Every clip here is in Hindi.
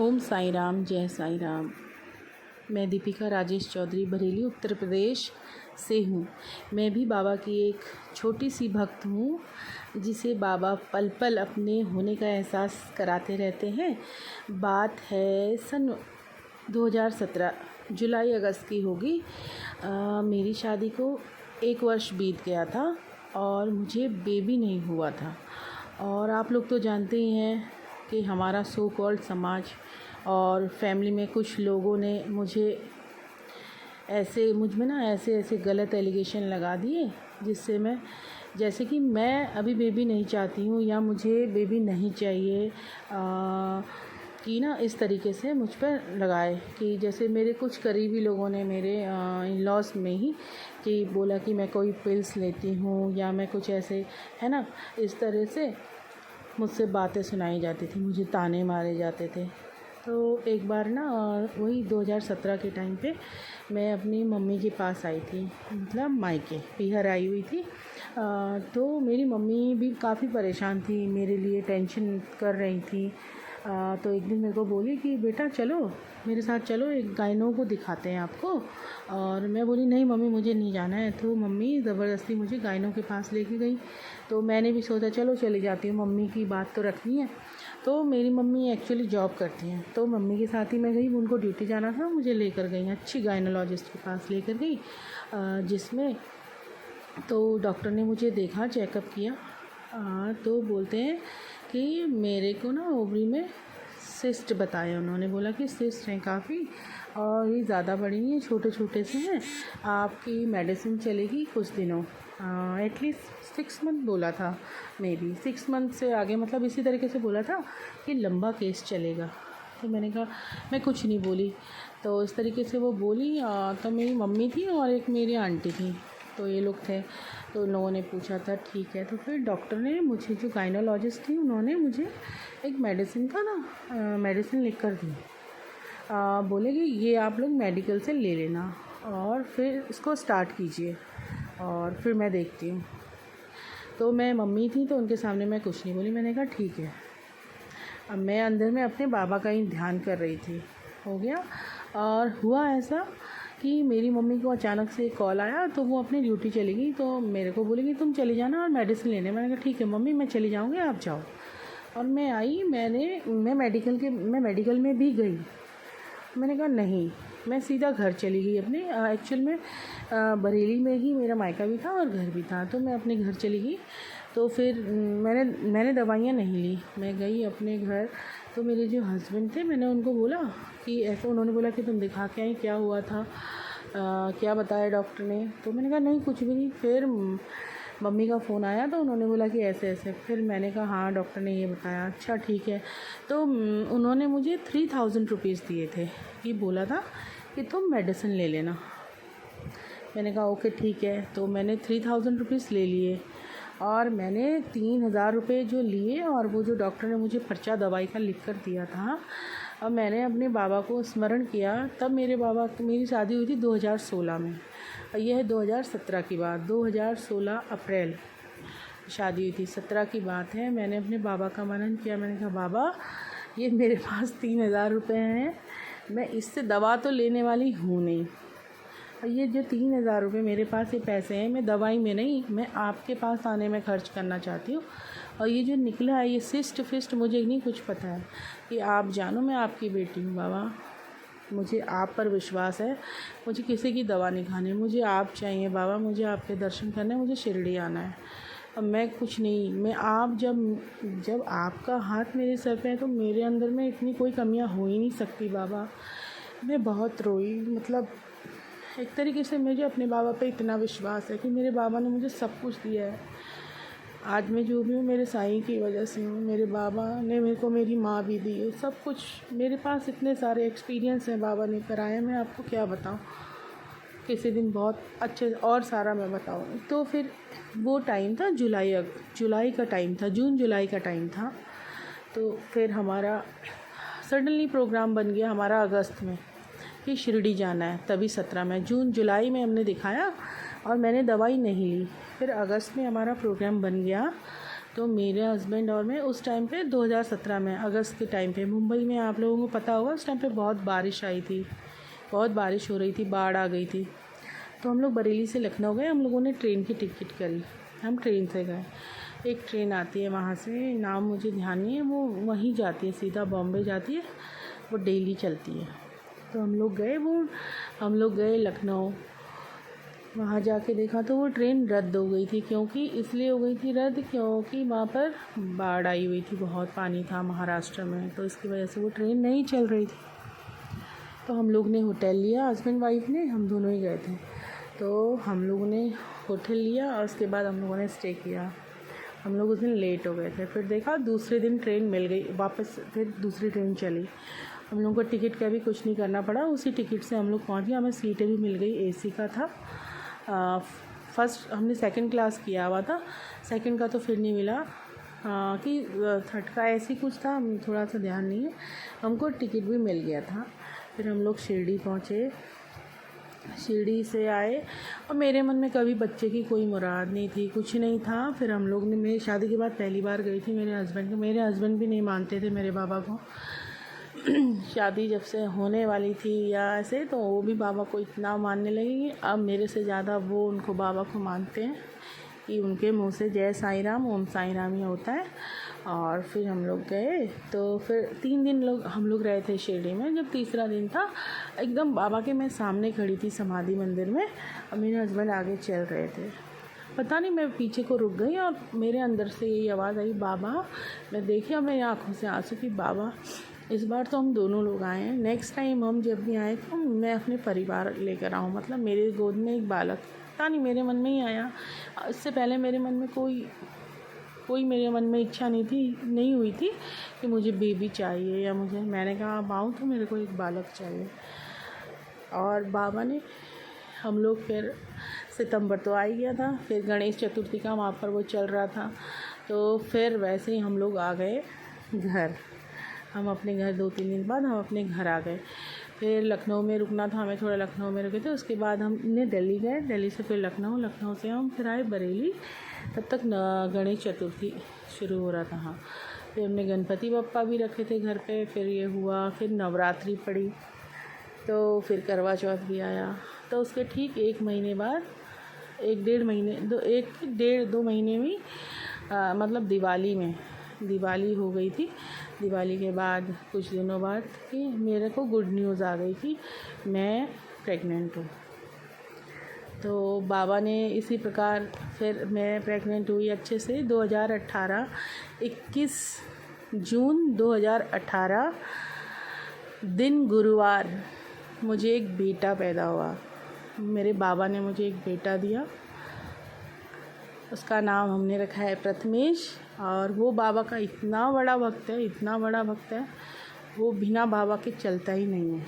ओम साई राम, जय साई राम। मैं दीपिका राजेश चौधरी बरेली उत्तर प्रदेश से हूँ। मैं भी बाबा की एक छोटी सी भक्त हूँ जिसे बाबा पल पल अपने होने का एहसास कराते रहते हैं। बात है सन 2017 जुलाई अगस्त की होगी। मेरी शादी को 1 वर्ष बीत गया था और मुझे बेबी नहीं हुआ था। और आप लोग तो जानते ही हैं कि हमारा सो कॉल्ड समाज और फैमिली में कुछ लोगों ने मुझ में ना ऐसे गलत एलिगेशन लगा दिए, जिससे जैसे कि मैं अभी बेबी नहीं चाहती हूँ या मुझे बेबी नहीं चाहिए कि ना इस तरीके से मुझ पर लगाए कि जैसे मेरे कुछ करीबी लोगों ने मेरे इन लॉज में ही कि बोला कि मैं कोई पिल्स लेती हूँ या मैं कुछ ऐसे है ना, इस तरह से मुझसे बातें सुनाई जाती थी, मुझे ताने मारे जाते थे। तो एक बार ना वही 2017 के टाइम पे मैं अपनी मम्मी के पास आई थी, मतलब मायके पीहर आई हुई थी। तो मेरी मम्मी भी काफ़ी परेशान थी, मेरे लिए टेंशन कर रही थी। तो एक दिन मेरे को बोली कि बेटा चलो मेरे साथ चलो, एक गायनो को दिखाते हैं आपको। और मैं बोली नहीं मम्मी मुझे नहीं जाना है। तो मम्मी ज़बरदस्ती मुझे गायनो के पास लेके गई। तो मैंने भी सोचा चलो चली जाती हूँ, मम्मी की बात तो रखनी है। तो मेरी मम्मी एक्चुअली जॉब करती हैं, तो मम्मी के साथ ही मैं गई, उनको ड्यूटी जाना था, मुझे लेकर गई, अच्छी गायनोलॉजिस्ट के पास लेकर गई, जिसमें तो डॉक्टर ने मुझे देखा, चेकअप किया। तो बोलते हैं कि मेरे को ना ओवरी में सिस्ट बताया। उन्होंने बोला कि सिस्ट हैं काफ़ी और ये ज़्यादा बड़ी नहीं है, छोटे छोटे से हैं, आपकी मेडिसिन चलेगी कुछ दिनों, एटलीस्ट 6 मंथ बोला था, मे बी 6 मंथ से आगे, मतलब इसी तरीके से बोला था कि लंबा केस चलेगा। तो मैंने कहा, मैं कुछ नहीं बोली। तो इस तरीके से वो बोली। तो मेरी मम्मी थी और एक मेरी आंटी थी, तो ये लोग थे। तो उन लोगों ने पूछा था ठीक है। तो फिर डॉक्टर ने मुझे, जो गायनोलॉजिस्ट थी, उन्होंने मुझे एक मेडिसिन का ना मेडिसिन लिख कर दी। बोले कि ये आप लोग मेडिकल से ले लेना और फिर इसको स्टार्ट कीजिए और फिर मैं देखती हूँ। तो मैं मम्मी थी तो उनके सामने मैं कुछ नहीं बोली, मैंने कहा ठीक है। अब मैं अंदर में अपने बाबा का ही ध्यान कर रही थी। हो गया। और हुआ ऐसा कि मेरी मम्मी को अचानक से कॉल आया, तो वो अपनी ड्यूटी चली गई। तो मेरे को बोली कि तुम चली जाना और मेडिसिन लेने। मैंने कहा ठीक है मम्मी, मैं चली जाऊँगी, आप जाओ। और मैं आई, मैं मेडिकल में भी गई। मैंने कहा नहीं, मैं सीधा घर चली गई अपने। एक्चुअल में बरेली में ही मेरा मायका भी था और घर भी था, तो मैं अपने घर चली गई। तो फिर मैंने दवाइयाँ नहीं ली, मैं गई अपने घर। तो मेरे जो हस्बैंड थे, मैंने उनको बोला कि ऐसा, उन्होंने बोला कि तुम दिखा के आई, क्या हुआ था, क्या बताया डॉक्टर ने। तो मैंने कहा नहीं कुछ भी नहीं। फिर मम्मी का फ़ोन आया तो उन्होंने बोला कि ऐसे ऐसे। फिर मैंने कहा हाँ डॉक्टर ने ये बताया, अच्छा ठीक है। तो उन्होंने मुझे 3000 रुपीज़ दिए थे, ये बोला था कि तुम मेडिसिन ले लेना। मैंने कहा ओके ठीक है। तो मैंने 3000 रुपीज़ ले लिए और मैंने 3000 रुपये जो लिए, और वो जो डॉक्टर ने मुझे पर्चा दवाई का लिख कर दिया था, अब मैंने अपने बाबा को स्मरण किया। तब मेरी शादी हुई थी 2016 में, और यह है 2017 की बात, 2016 अप्रैल शादी हुई थी, 17 की बात है। मैंने अपने बाबा का मनन किया, मैंने कहा बाबा ये मेरे पास 3000 रुपये हैं, मैं इससे दवा तो लेने वाली हूँ नहीं, और ये जो 3000 रुपये मेरे पास ये पैसे हैं, मैं दवाई में नहीं, मैं आपके पास आने में खर्च करना चाहती हूँ। और ये जो निकला है ये सिस्ट फिस्ट मुझे नहीं कुछ पता है, कि आप जानो मैं आपकी बेटी हूँ बाबा, मुझे आप पर विश्वास है, मुझे किसी की दवा नहीं खानी, मुझे आप चाहिए बाबा, मुझे आपके दर्शन करने, मुझे शिरडी आना है। अब मैं कुछ नहीं, मैं आप जब आपका हाथ मेरे सर पे है तो मेरे अंदर में इतनी कोई कमियां हो ही नहीं सकती बाबा। मैं बहुत रोई, मतलब एक तरीके से मुझे अपने बाबा पे इतना विश्वास है कि मेरे बाबा ने मुझे सब कुछ दिया है। आज मैं जो भी हूँ मेरे साईं की वजह से हूँ, मेरे बाबा ने मेरे को मेरी माँ भी दी है, सब कुछ मेरे पास, इतने सारे एक्सपीरियंस हैं बाबा ने कराए, मैं आपको क्या बताऊँ, किसी दिन बहुत अच्छे और सारा मैं बताऊँ। तो फिर वो टाइम था जुलाई का टाइम था, जून जुलाई का टाइम था। तो फिर हमारा सडनली प्रोग्राम बन गया हमारा अगस्त में कि शिरडी जाना है, तभी 17 में, जून जुलाई में हमने दिखाया और मैंने दवाई नहीं ली। फिर अगस्त में हमारा प्रोग्राम बन गया तो मेरे हस्बैंड और मैं उस टाइम पे 2017 में अगस्त के टाइम पे मुंबई में, आप लोगों को पता होगा उस टाइम पे बहुत बारिश आई थी, बहुत बारिश हो रही थी, बाढ़ आ गई थी। तो हम लोग बरेली से लखनऊ गए, हम लोगों ने ट्रेन की टिकट करी, हम ट्रेन से गए। एक ट्रेन आती है वहाँ से, नाम मुझे ध्यान नहीं है, वो वहीं जाती है, सीधा बॉम्बे जाती है, वो डेली चलती है। तो हम लोग गए लखनऊ। वहाँ जाके देखा तो वो ट्रेन रद्द हो गई थी। क्योंकि इसलिए हो गई थी रद्द क्योंकि वहाँ पर बाढ़ आई हुई थी, बहुत पानी था महाराष्ट्र में, तो इसकी वजह से वो ट्रेन नहीं चल रही थी। तो हम लोग ने होटल लिया, हस्बैंड वाइफ ने, हम दोनों ही गए थे। तो हम लोगों ने होटल लिया और उसके बाद हम लोगों ने स्टे किया। हम लोग उस दिन लेट हो गए थे, फिर देखा दूसरे दिन ट्रेन मिल गई वापस, फिर दूसरी ट्रेन चली। हम लोगों को टिकट का भी कुछ नहीं करना पड़ा, उसी टिकट से हम लोग पहुँच गए। हमें सीटें भी मिल गई, एसी का था। फर्स्ट हमने सेकंड क्लास किया हुआ था, सेकंड का तो फिर नहीं मिला कि थर्ड का ऐसी कुछ था, थोड़ा सा ध्यान नहीं है। हमको टिकट भी मिल गया था। फिर हम लोग शिरडी पहुँचे, शिरडी से आए और मेरे मन में कभी बच्चे की कोई मुराद नहीं थी, कुछ नहीं था। फिर हम लोग ने, मेरी शादी के बाद पहली बार गई थी मेरे हस्बैंड भी नहीं मानते थे मेरे बाबा को। शादी जब से होने वाली थी या ऐसे, तो वो भी बाबा को इतना मानने लगी। अब मेरे से ज़्यादा वो उनको बाबा को मानते हैं कि उनके मुंह से जय साईं राम ओम साईं राम ही होता है। और फिर हम लोग गए, तो फिर 3 दिन हम लोग रहे थे शिरडी में। जब तीसरा दिन था, एकदम बाबा के मैं सामने खड़ी थी समाधि मंदिर में और मेरे हस्बैंड आगे चल रहे थे। पता नहीं मैं पीछे को रुक गई और मेरे अंदर से यही आवाज़ आई, बाबा। मैं देखी और मेरी आँखों से आंसू कि बाबा इस बार तो हम दोनों लोग आए हैं, नेक्स्ट टाइम हम जब भी आए तो मैं अपने परिवार लेकर आऊँ, मतलब मेरे गोद में एक बालक। पता नहीं मेरे मन में ही आया, इससे पहले मेरे मन में कोई मेरे मन में इच्छा नहीं हुई थी कि मुझे बेबी चाहिए या मैंने कहा अब आऊँ तो मेरे को एक बालक चाहिए। और बाबा ने, हम लोग फिर सितंबर तो आ ही गया था, फिर गणेश चतुर्थी का वहाँ पर वो चल रहा था, तो फिर वैसे ही हम लोग आ गए घर। हम अपने घर 2-3 दिन बाद हम अपने घर आ गए। फिर लखनऊ में रुकना था हमें, थोड़ा लखनऊ में रुके थे। उसके बाद हमने दिल्ली गए, दिल्ली से फिर लखनऊ से हम फिर आए बरेली। तब तक गणेश चतुर्थी शुरू हो रहा था। हाँ, फिर हमने गणपति बप्पा भी रखे थे घर पे। फिर ये हुआ, फिर नवरात्रि पड़ी, तो फिर करवा चौथ भी आया। तो उसके ठीक 1 महीने बाद, 1-1.5-2 महीने में मतलब दिवाली हो गई थी। दिवाली के बाद कुछ दिनों बाद कि मेरे को गुड न्यूज़ आ गई कि मैं प्रेग्नेंट हूँ। तो बाबा ने इसी प्रकार, फिर मैं प्रेग्नेंट हुई अच्छे से। 21 जून 2018 दिन गुरुवार मुझे एक बेटा पैदा हुआ। मेरे बाबा ने मुझे एक बेटा दिया, उसका नाम हमने रखा है प्रथमेश। और वो बाबा का इतना बड़ा भक्त है, वो बिना बाबा के चलता ही नहीं है।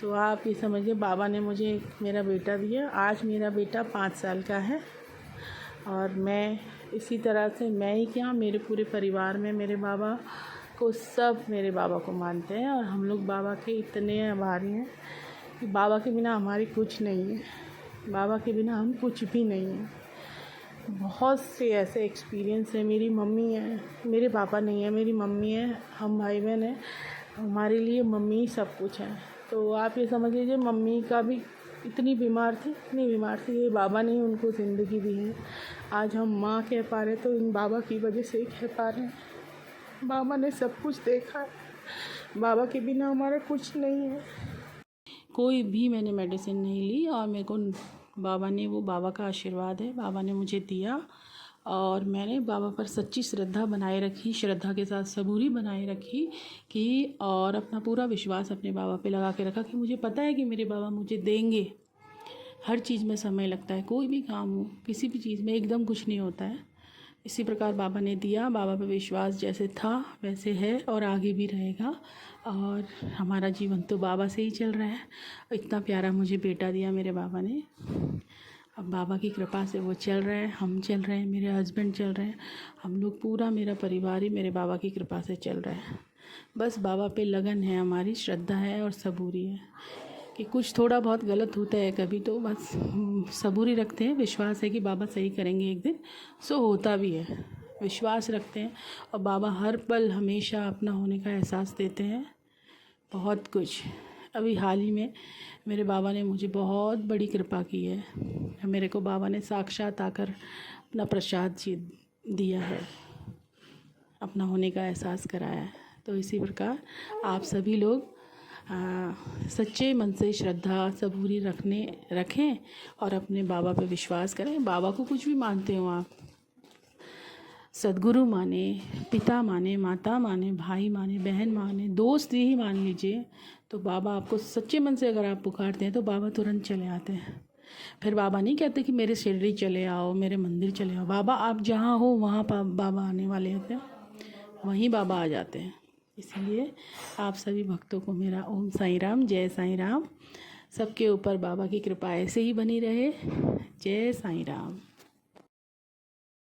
तो आप ये समझिए, बाबा ने मुझे मेरा बेटा दिया। आज मेरा बेटा 5 साल का है और मैं इसी तरह से, मैं ही क्या, मेरे पूरे परिवार में मेरे बाबा को, सब मेरे बाबा को मानते हैं। और हम लोग बाबा के इतने आभारी हैं कि बाबा के बिना हमारी कुछ नहीं है, बाबा के बिना हम कुछ भी नहीं हैं। बहुत से ऐसे एक्सपीरियंस है। मेरी मम्मी है, मेरे पापा नहीं है, मेरी मम्मी है, हम भाई बहन हैं, हमारे लिए मम्मी सब कुछ है। तो आप ये समझ लीजिए, मम्मी का भी इतनी बीमार थी, ये बाबा ने उनको ज़िंदगी दी है। आज हम माँ कह पा रहे तो इन बाबा की वजह से ही कह पा रहे हैं। बाबा ने सब कुछ देखा है, बाबा के बिना हमारा कुछ नहीं है। कोई भी मैंने मेडिसिन नहीं ली और मेरे को बाबा का आशीर्वाद है, बाबा ने मुझे दिया। और मैंने बाबा पर सच्ची श्रद्धा बनाए रखी, श्रद्धा के साथ सबूरी बनाए रखी कि, और अपना पूरा विश्वास अपने बाबा पे लगा के रखा कि मुझे पता है कि मेरे बाबा मुझे देंगे। हर चीज़ में समय लगता है, कोई भी काम हो, किसी भी चीज़ में एकदम कुछ नहीं होता है। इसी प्रकार बाबा ने दिया। बाबा पे विश्वास जैसे था वैसे है और आगे भी रहेगा। और हमारा जीवन तो बाबा से ही चल रहा है। इतना प्यारा मुझे बेटा दिया मेरे बाबा ने। अब बाबा की कृपा से वो चल रहा है, हम चल रहे हैं, मेरे हस्बैंड चल रहे हैं, हम लोग पूरा मेरा परिवार ही मेरे बाबा की कृपा से चल रहा है। बस बाबा पे लगन है, हमारी श्रद्धा है और सबूरी है। कि कुछ थोड़ा बहुत गलत होता है कभी, तो बस सबूरी रखते हैं, विश्वास है कि बाबा सही करेंगे एक दिन। सो होता भी है, विश्वास रखते हैं। और बाबा हर पल हमेशा अपना होने का एहसास देते हैं। बहुत कुछ अभी हाल ही में मेरे बाबा ने मुझे बहुत बड़ी कृपा की है। मेरे को बाबा ने साक्षात आकर अपना प्रसाद दिया है, अपना होने का एहसास कराया है। तो इसी प्रकार आप सभी लोग सच्चे मन से श्रद्धा सबूरी रखें और अपने बाबा पे विश्वास करें। बाबा को कुछ भी मानते हो आप, सद्गुरु माने, पिता माने, माता माने, भाई माने, बहन माने, दोस्त ही मान लीजिए, तो बाबा आपको सच्चे मन से अगर आप पुकारते हैं तो बाबा तुरंत चले आते हैं। फिर बाबा नहीं कहते कि मेरे शिरडी चले आओ, मेरे मंदिर चले आओ। बाबा आप जहाँ हो वहाँ बाबा आने वाले होते हैं, वहीं बाबा आ जाते हैं। इसलिए आप सभी भक्तों को मेरा ओम साईं राम, जय साईं राम। सबके ऊपर बाबा की कृपा ऐसे ही बनी रहे। जय साईं राम।